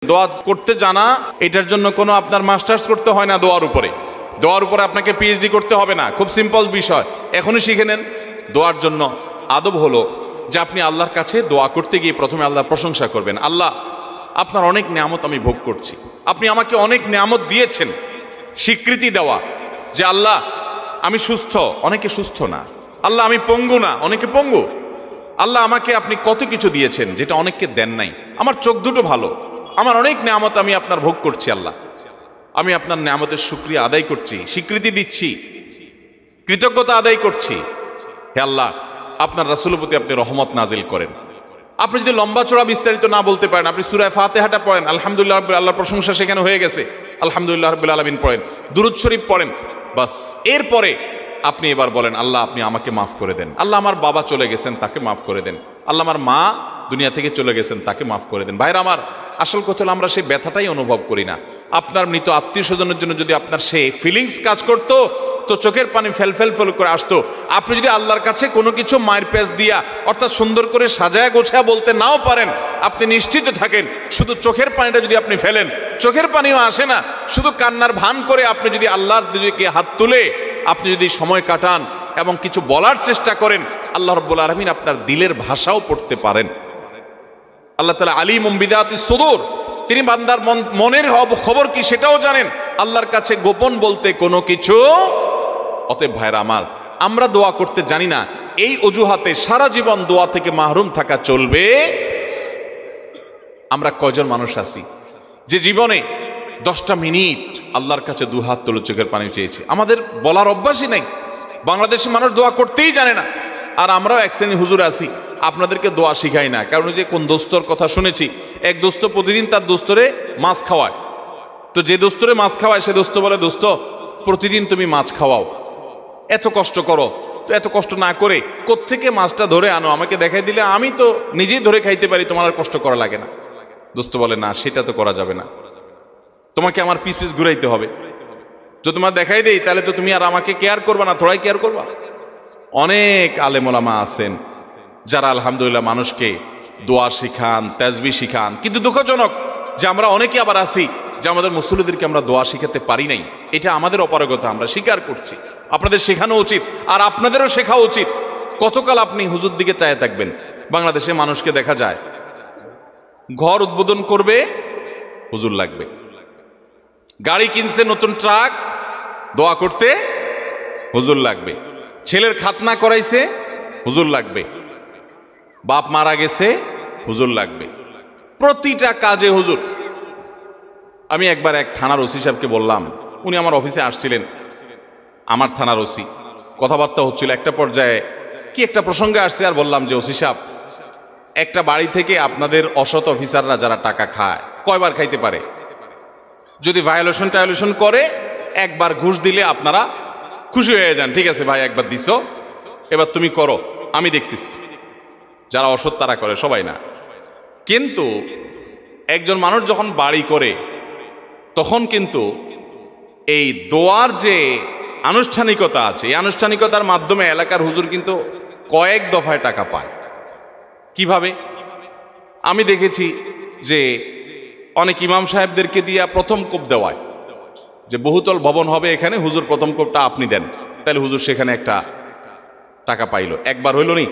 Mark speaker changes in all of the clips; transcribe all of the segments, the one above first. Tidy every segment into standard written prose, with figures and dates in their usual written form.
Speaker 1: দোয়া করতে জানা এটার জন্য কোনো আপনার মাস্টার্স করতে হয় না। দোয়ার উপরে আপনাকে পিএইচডি করতে হবে না, খুব সিম্পল বিষয়, এখনই শিখে নেন। দোয়ার জন্য আদব হলো যে আপনি আল্লাহর কাছে দোয়া করতে গিয়ে প্রথমে আল্লাহর প্রশংসা করবেন। আল্লাহ, আপনার অনেক নিয়ামত আমি ভোগ করছি, আপনি আমাকে অনেক নিয়ামত দিয়েছেন। স্বীকৃতি দেওয়া যে আল্লাহ আমি সুস্থ, অনেকে সুস্থ না। আল্লাহ আমি পঙ্গু না, অনেকে পঙ্গু। আল্লাহ আমাকে আপনি কত কিছু দিয়েছেন যেটা অনেককে দেন নাই। আমার চোখ দুটো ভালো, আমার অনেক নিয়ামত আমি আপনার ভোগ করছি। আল্লাহ, আমি আপনার নিয়ামতের শুকরিয়া আদায় করছি, স্বীকৃতি দিচ্ছি, কৃতজ্ঞতা আদায় করছি। হে আল্লাহ, আপনার রাসূলের প্রতি আপনি রহমত নাজিল করেন। আপনি যদি লম্বা চড়া বিস্তারিত না বলতে পারেন, আপনি সূরা ফাতিহাটা পড়েন, আলহামদুলিল্লাহ রাব্বিল, আল্লাহর প্রশংসা সেখানে হয়ে গেছে, আলহামদুলিল্লাহ রাব্বিল আলামিন পড়েন, দুরূদ শরীফ পড়েন, বাস। এরপরে আপনি এবার বলেন আল্লাহ আপনি আমাকে মাফ করে দেন। আল্লাহ আমার বাবা চলে গেছেন, তাকে মাফ করে দেন। আল্লাহ আমার মা দুনিয়া থেকে চলে গেছেন, তাকে মাফ করে দেন। ভাইরা আমার, আসল কথা হলো আমরা সেই ব্যথাটাই অনুভব করি না। আপনার মৃত আত্মীয় স্বজনের জন্য যদি আপনার সেই ফিলিংস কাজ করতো তো চোখের পানি ফেল করে আসতো। আপনি যদি আল্লাহর কাছে কোনো কিছু মায়ের পেঁচ দিয়া অর্থাৎ সুন্দর করে সাজায়া গোছায়া বলতে নাও পারেন, আপনি নিশ্চিত থাকেন শুধু চোখের পানিটা যদি আপনি ফেলেন, চোখের পানিও আসে না, শুধু কান্নার ভান করে আপনি যদি আল্লাহর দিকে হাত তুলে আপনি যদি সময় কাটান এবং কিছু বলার চেষ্টা করেন, আল্লাহ রাব্বুল আলামিন আপনার দিলের ভাষাও পড়তে পারেন। আল্লাহ তাআলা আলিমুম বিযাতিস সুদূর, তিনি বান্দার মনের খবর কি সেটাও জানেন। আল্লাহর কাছে গোপন বলতে কোনো কিছু। অতএব ভাইরা আমার, আমরা দোয়া করতে জানি না, এই অজুহাতে সারা জীবন দোয়া থেকে মাহরুম থাকা চলবে? আমরা কয়জন মানুষ আছি যে জীবনে 10টা মিনিট আল্লাহর কাছে দুহাত তুলে চোখের পানি চেয়েছি? আমাদের বলার অভ্যাসই নাই। বাংলাদেশি মানুষ দোয়া করতেই জানে না। আর আমরাও এক শ্রেণী হুজুর আছি, আপনাদেরকে দোয়া শিখাই না। কারণ যে কোন দোস্তর কথা শুনেছি, এক দোস্ত প্রতিদিন তার দোস্তরে মাছ খাওয়ায়। তো যে দোস্তরে মাছ খাওয়ায় সে দোস্ত বলে, দোস্ত প্রতিদিন তুমি মাছ খাওয়াও, এত কষ্ট করো, তো এত কষ্ট না করে কোত্থেকে মাছটা ধরে আনো, আমাকে দেখাই দিলে আমি তো নিজেই ধরে খাইতে পারি, তোমার আর কষ্ট করা লাগে না। দোস্ত বলে, না সেটা তো করা যাবে না, তোমাকে আমার পিস পিস ঘুরাইতে হবে। যদি তোমার দেখাই দেই তাহলে তো তুমি আর আমাকে কেয়ার করবা না, থোড়াই কেয়ার করবা। অনেক আলেম ওলামা আছেন যারা আলহামদুলিল্লাহ মানুষকে দোয়া শিখান, তাসবিহ শিখান, কিন্তু দুঃখজনক যে আমরা অনেকে আবার আছি যে আমাদের মুসল্লিদেরকে আমরা দোয়া শিখাতে পারি নাই। এটা আমাদের অপারগতা, আমরা স্বীকার করছি। আপনাদের শেখানো উচিত, আর আপনাদেরও শেখা উচিত। কতকাল আপনি হুজুর দিকে চায়ে থাকবেন? বাংলাদেশে মানুষকে দেখা যায় ঘর উদ্বোধন করবে, হুজুর লাগবে। গাড়ি কিনছে নতুন ট্রাক, দোয়া করতে হুজুর লাগবে। ছেলের খাতনা করাইছে, হুজুর লাগবে। বাপ মারা গেছে, হুজুর লাগবে। প্রতিটা কাজে হুজুর। আমি একবার এক থানার ওসি সাহেবকে বললাম, উনি আমার অফিসে আসছিলেন, আমার থানার ওসি, কথাবার্তা হচ্ছিল। একটা পর্যায়ে কি একটা প্রসঙ্গে আসছে, আর বললাম যে ওসি সাহেব, একটা বাড়ি থেকে আপনাদের অসৎ অফিসাররা যারা টাকা খায় কয়বার খাইতে পারে? যদি ভায়োলেশন করে একবার ঘুষ দিলে আপনারা খুশি হয়ে যান, ঠিক আছে ভাই একবার দিছ, এবার তুমি করো, আমি দেখতেছি। যারা অসৎ তারা করে, সবাই না। কিন্তু একজন মানুষ যখন বাড়ি করে তখন কিন্তু এই দোয়ার যে আনুষ্ঠানিকতা আছে, এই আনুষ্ঠানিকতার মাধ্যমে এলাকার হুজুর কিন্তু কয়েক দফায় টাকা পায়। কিভাবে? আমি দেখেছি যে অনেক ইমাম সাহেবদেরকে দিয়া প্রথম কোপ দেওয়ায়, যে বহুতল ভবন হবে এখানে, হুজুর প্রথম কোপটা আপনি দেন, তাহলে হুজুর সেখানে একটা টাকা পাইল। একবার হইল নি?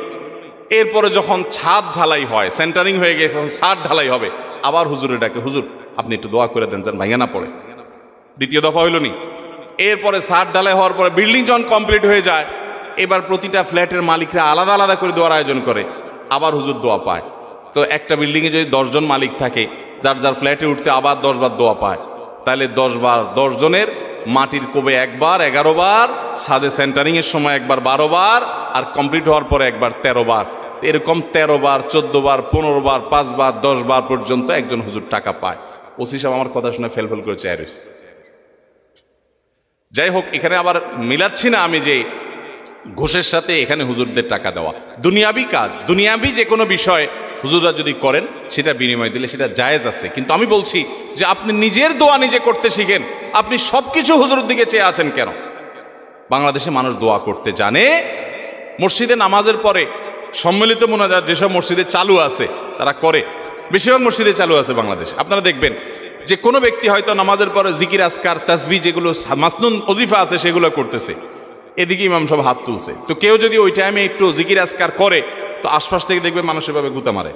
Speaker 1: এরপরে যখন ছাদ ঢালাই হয়, সেন্টারিং হয়ে গেছে, যখন ছাদ ঢালাই হবে, আবার হুজুরে ডাকে, হুজুর আপনি একটু দোয়া করে দেন যেন ভাঙা না পড়ে। দ্বিতীয় দফা হইল নি? এরপরে ছাদ ঢালাই হওয়ার পরে বিল্ডিং যখন কমপ্লিট হয়ে যায়, এবার প্রতিটা ফ্ল্যাটের মালিকরা আলাদা আলাদা করে দোয়ার আয়োজন করে, আবার হুজুর দোয়া পায়। তো একটা বিল্ডিংয়ে যদি 10 জন মালিক থাকে, যার যার ফ্ল্যাটে উঠতে আবার 10 বার দোয়া পায়, তাহলে 10 বার 10 জনের মাটির কোবে একবার 11 বার, ছাদে সেন্টারিং এর সময় একবার 12 বার, আর কমপ্লিট হওয়ার পরে একবার 13 বার। এরকম 13 বার, 14 বার, 15 বার, 5 বার, 10 বার পর্যন্ত একজন হুজুর টাকা পায়। ওসি সাহেব আমার কথা শুনে ফেল করে চেয়ে রয়েছে। যাই হোক, এখানে আবার মিলাচ্ছি না আমি যে ঘুষের সাথে এখানে হুজুরদের টাকা দেওয়া। দুনিয়াবি কাজ, দুনিয়াবি যে কোনো বিষয় হুজুররা যদি করেন সেটা বিনিময় দিলে সেটা জায়েজ আছে। কিন্তু আমি বলছি যে আপনি নিজের দোয়া নিজে করতে শিখেন। আপনি সবকিছু হুজুরের দিকে চেয়ে আছেন কেন? বাংলাদেশে মানুষ দোয়া করতে জানে। মসজিদে নামাজের পরে সম্মিলিত মোনাজাত যেসব মসজিদে চালু আছে তারা করে, বেশিরভাগ মসজিদে চালু আছে বাংলাদেশ। আপনারা দেখবেন যে কোনো ব্যক্তি হয়তো নামাজের পরে জিকির আসকার তাসবিহ যেগুলো মাসনুন ওজিফা আছে সেগুলো করতেছে, এদিকে ইমাম সব হাত তুলছে। তো কেউ যদি ওই টাইমে একটু জিকির আসকার করে তো আশপাশ থেকে দেখবে মানুষ এভাবে গুতা মারে।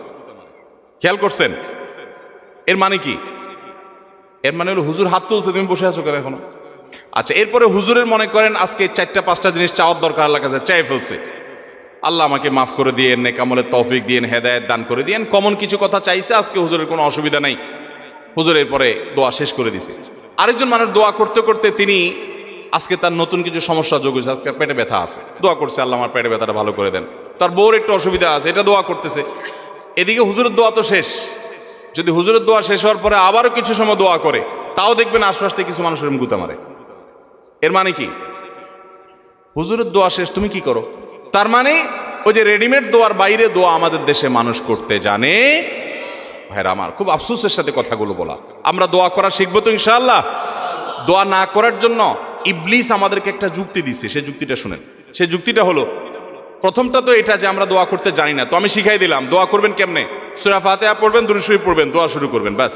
Speaker 1: খেয়াল করছেন? এর মানে কি? এর মানে হলো হুজুর হাত তুলছে, তুমি বসে আছো কেন এখনো? আচ্ছা, এরপরে হুজুরের মনে করেন আজকে 4-5টা জিনিস চাওয়ার দরকার, আল্লাহ কাছে চাই ফেলছে, আল্লাহ আমাকে মাফ করে দিয়েন, নেক আমলের তৌফিক দিয়েন, হেদায়েত দান করে দিয়েন, কমন কিছু কথা চাইছে, আজকে হুজুরের কোনো অসুবিধা নাই, হুজুরের পরে দোয়া শেষ করে দিছে। আরেকজন মানুষ দোয়া করতে করতে তিনি আজকে তার নতুন কিছু সমস্যা যোগ হয়েছে, আজকে পেটে ব্যথা আছে, দোয়া করছে আল্লাহ আমার পেটে ব্যথাটা ভালো করে দেন। তার বউর একটু অসুবিধা আছে, এটা দোয়া করতেছে। এদিকে হুজুরের দোয়া তো শেষ। যদি হুজুরের দোয়া শেষ হওয়ার পরে আবারও কিছু সময় দোয়া করে, তাও দেখবেন আশপাশ থেকে কিছু মানুষের গুতা মারে। এর মানে কি? হুজুরের দোয়া শেষ, তুমি কি করো? তার মানে ওই যে রেডিমেড দোয়ার বাইরে দোয়া আমাদের দেশে মানুষ করতে জানে। ভাইরা আমার, খুব আফসোসের সাথে কথাগুলো বলা। আমরা দোয়া করা শিখবো তো ইনশাআল্লাহ। দোয়া না করার জন্য ইবলিস আমাদেরকে একটা যুক্তি দিচ্ছে, সেই যুক্তিটা শুনেন। সেই যুক্তিটা হলো, প্রথমটা তো এটা যে আমরা দোয়া করতে জানি না, তো আমি শিখাই দিলাম দোয়া করবেন কেমনে। সূরা ফাতিহা পড়বেন, দুরূদ শরীফ পড়বেন, দোয়া শুরু করবেন, ব্যাস।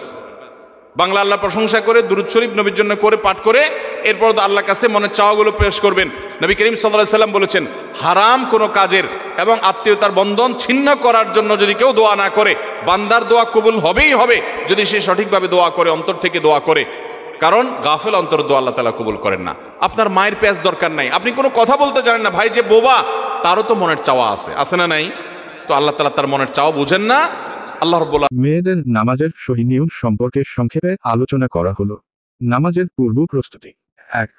Speaker 1: বাংলা আল্লাহ প্রশংসা করে দুরূদ শরীফ নবীর জন্য করে পাঠ করে এরপর তো আল্লাহর কাছে মনের চাওয়াগুলো পেশ করবেন। নবী করিম সাল্লাল্লাহু আলাইহি সাল্লাম বলেছেন, হারাম কোনো কাজের এবং আত্মীয়তার বন্ধন ছিন্ন করার জন্য যদি কেউ দোয়া না করে, বান্দার দোয়া কবুল হবেই হবে যদি সে সঠিকভাবে দোয়া করে, অন্তর থেকে দোয়া করে। কারণ গাফেল অন্তর দোয়া আল্লাহ তাআলা কবুল করেন না। আপনার মায়ের পেঁয়াজ দরকার নাই, আপনি কোনো কথা বলতে জানেন না, ভাই যে বোবা, তারও তো মনের চাওয়া আছে, আছে না নাই? তো আল্লাহ তাআলা তার মনের চাওয়া বুঝেন না। আল্লাহ রাব্বুল
Speaker 2: মেয়েদের নামাজের সহি নিয়ম সম্পর্কে সংক্ষেপে আলোচনা করা হলো। নামাজের পূর্ব প্রস্তুতি। 1.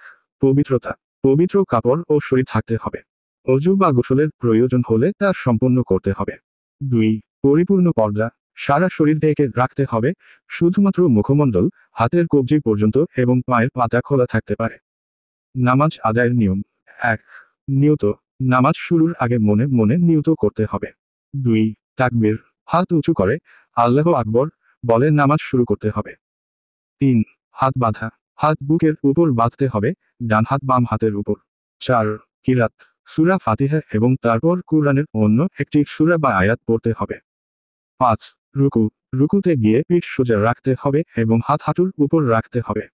Speaker 2: পবিত্রতা। পবিত্র কাপড় ও শরীর থাকতে হবে। অজু বা গোসলের প্রয়োজন হলে তা সম্পন্ন করতে হবে। 2. পরিপূর্ণ পর্দা। সারা শরীর ঢেকে রাখতে হবে, শুধুমাত্র মুখমণ্ডল, হাতের কবজি পর্যন্ত এবং পায়ের পাতা খোলা থাকতে পারে। নামাজ আদায়ের নিয়ম। 1. নিয়ত। নামাজ শুরুর আগে মনে মনে নিয়ত করতে হবে। 2. তাকবীর। হাত উঁচু করে আল্লাহু আকবর বলে নামাজ শুরু করতে হবে। 3. হাত বাঁধা। হাত বুকের উপর বাঁধতে হবে, ডান হাত বাম হাতের উপর। 4. কিরাত। সূরা ফাতিহা এবং তারপর কুরআনের অন্য একটি সূরা বা আয়াত পড়তে হবে। 5. রুকু। রুকুতে গিয়ে পিঠ সোজা রাখতে হবে এবং হাত হাঁটুর উপর রাখতে হবে।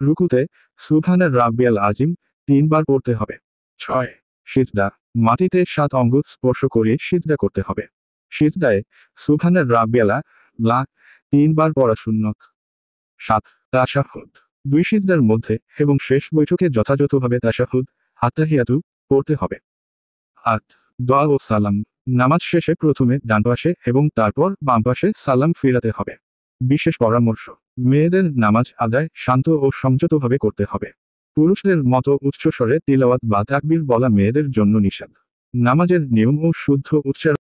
Speaker 2: রুকুতে সুবহান রাব্বিয়াল আজিম 3 বার পড়তে হবে। 6. সিজদা। মাটিতে 7 অঙ্গ স্পর্শ করে সিজদা করতে হবে। সিজদায় সুবহান রাব্বিয়াল আ'লা 3 বার পড়া সুন্নত। 7. তাশাহুদ। 2 সিজদার মধ্যে এবং শেষ বৈঠকে যথাযথভাবে তাশাহুদ, আত্তাহিয়াতু পড়তে হবে। 8. দোয়া ও সালাম। নামাজ শেষে প্রথমে ডান পাশে এবং তারপর বাম পাশে সালাম ফিরাতে হবে। বিশেষ পরামর্শ: মেয়েদের নামাজ আদায় শান্ত ও সংযতভাবে করতে হবে। পুরুষদের মতো উচ্চস্বরে তিলাওয়াত বা তাকবীর বলা মেয়েদের জন্য নিষেধ। নামাজের নিয়ম ও শুদ্ধ উচ্চারণ